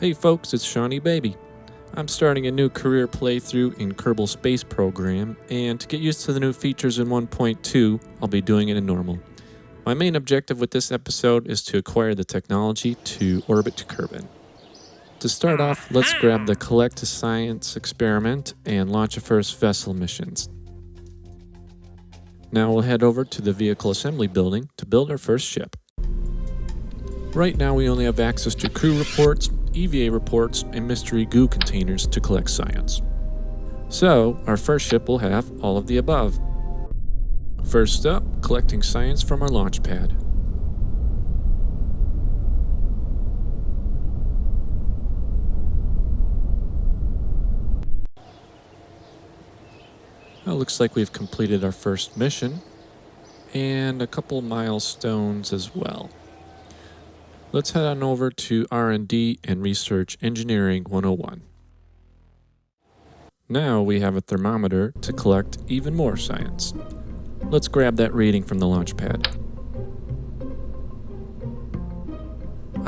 Hey folks, it's shawnebaby. I'm starting a new career playthrough in Kerbal Space Program, and to get used to the new features in 1.2, I'll be doing it in normal. My main objective with this episode is to acquire the technology to orbit to Kerbin. To start off, let's grab the Collect to Science experiment and launch our first vessel missions. Now we'll head over to the vehicle assembly building to build our first ship. Right now we only have access to crew reports, EVA reports, and mystery goo containers to collect science. So, our first ship will have all of the above. First up, collecting science from our launch pad. Well, looks like we've completed our first mission, and a couple milestones as well. Let's head on over to R&D and Research Engineering 101. Now we have a thermometer to collect even more science. Let's grab that reading from the launch pad.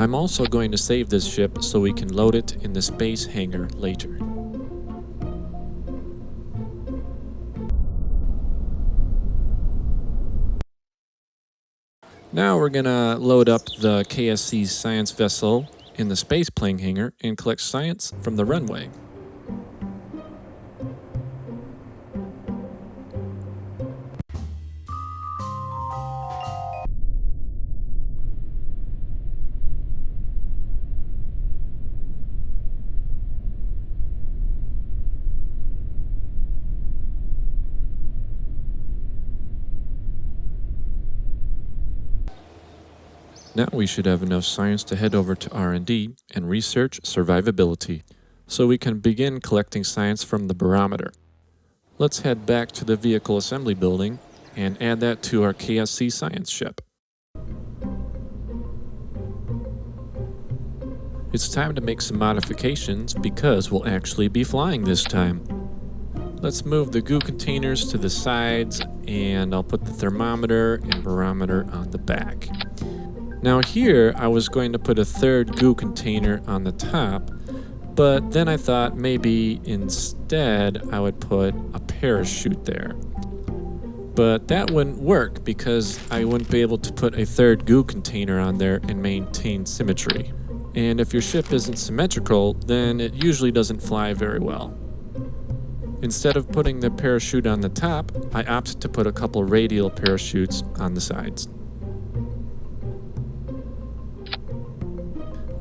I'm also going to save this ship so we can load it in the space hangar later. Now we're going to load up the KSC science vessel in the space plane hangar and collect science from the runway. Now we should have enough science to head over to R&D and research survivability, so we can begin collecting science from the barometer. Let's head back to the vehicle assembly building and add that to our KSC science ship. It's time to make some modifications because we'll actually be flying this time. Let's move the goo containers to the sides, and I'll put the thermometer and barometer on the back. Now here, I was going to put a third goo container on the top, but then I thought maybe instead I would put a parachute there. But that wouldn't work because I wouldn't be able to put a third goo container on there and maintain symmetry. And if your ship isn't symmetrical, then it usually doesn't fly very well. Instead of putting the parachute on the top, I opted to put a couple radial parachutes on the sides.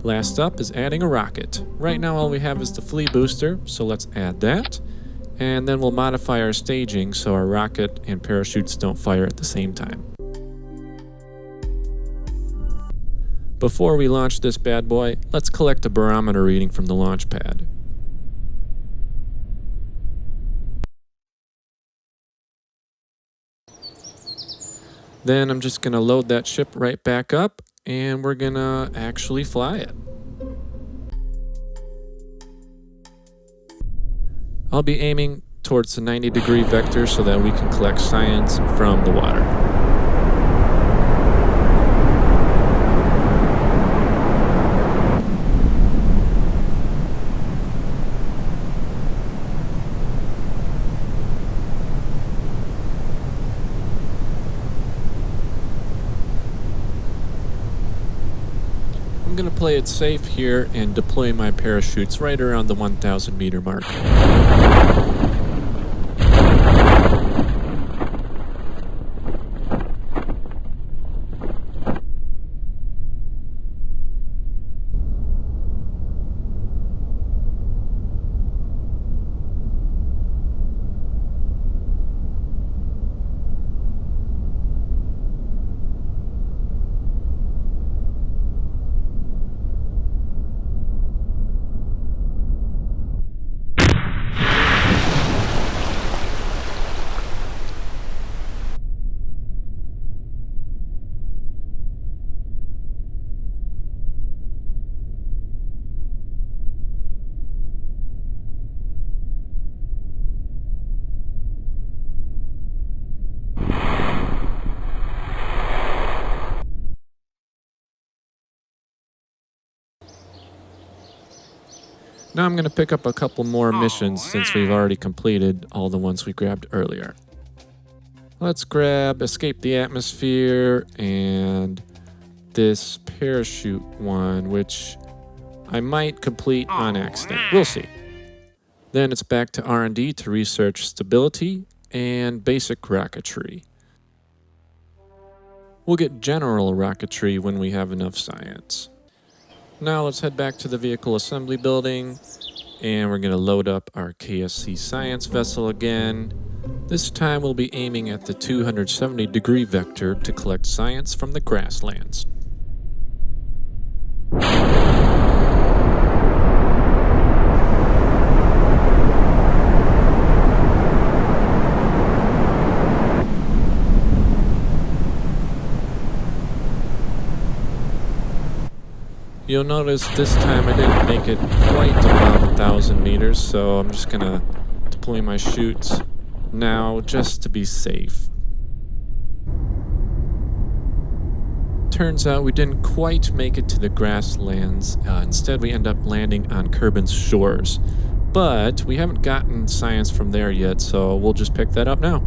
Last up is adding a rocket. Right now all we have is the flea booster, so let's add that. And then we'll modify our staging so our rocket and parachutes don't fire at the same time. Before we launch this bad boy, let's collect a barometer reading from the launch pad. Then I'm just going to load that ship right back up, and we're going to actually fly it. I'll be aiming towards the 90-degree vector so that we can collect science from the water. I'm going to play it safe here and deploy my parachutes right around the 1,000 meter mark. Now I'm going to pick up a couple more missions since we've already completed all the ones we grabbed earlier. Let's grab Escape the Atmosphere and this parachute one, which I might complete on accident. We'll see. Then it's back to R&D to research stability and basic rocketry. We'll get general rocketry when we have enough science. Now let's head back to the vehicle assembly building, and we're going to load up our KSC science vessel again. This time we'll be aiming at the 270-degree vector to collect science from the grasslands. You'll notice this time I didn't make it quite above 1,000 meters, so I'm just gonna deploy my chutes now just to be safe. Turns out we didn't quite make it to the grasslands. Instead, we end up landing on Kerbin's shores. But we haven't gotten science from there yet, so we'll just pick that up now.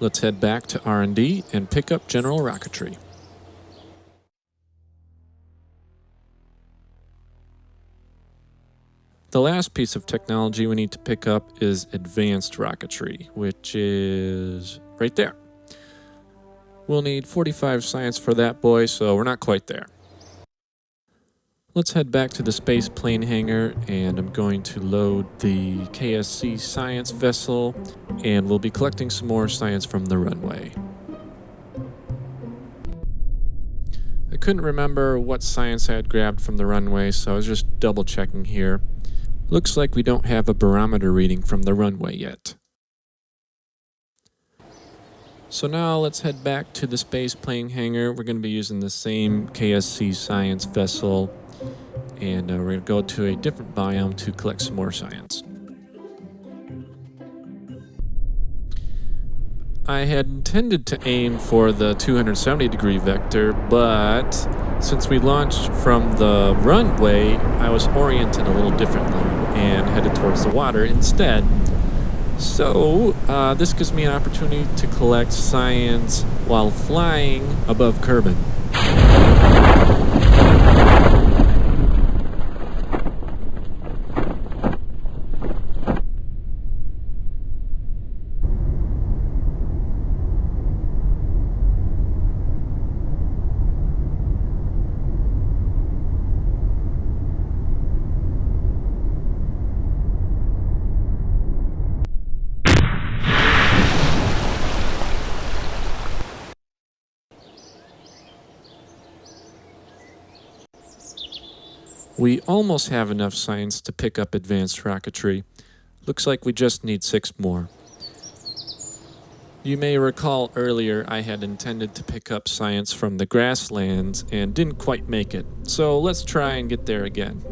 Let's head back to R&D and pick up general rocketry. The last piece of technology we need to pick up is advanced rocketry, which is right there. We'll need 45 science for that boy, so we're not quite there. Let's head back to the space plane hangar, and I'm going to load the KSC science vessel, and we'll be collecting some more science from the runway. I couldn't remember what science I had grabbed from the runway, so I was just double checking here. Looks like we don't have a barometer reading from the runway yet. So now let's head back to the space plane hangar. We're going to be using the same KSC science vessel, and we're going to go to a different biome to collect some more science. I had intended to aim for the 270-degree vector, but since we launched from the runway, I was oriented a little differently and headed towards the water instead. So this gives me an opportunity to collect science while flying above Kerbin. We almost have enough science to pick up advanced rocketry. Looks like we just need 6 more. You may recall earlier I had intended to pick up science from the grasslands and didn't quite make it, so let's try and get there again.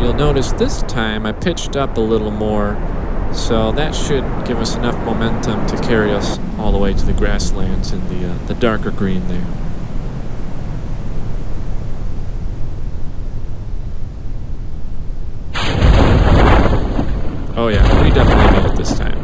You'll notice this time I pitched up a little more, so that should give us enough momentum to carry us all the way to the grasslands in the darker green there. Oh yeah, we definitely made it this time.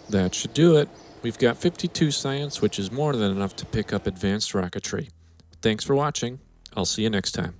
That should do it. We've got 52 science, which is more than enough to pick up advanced rocketry. Thanks for watching. I'll see you next time.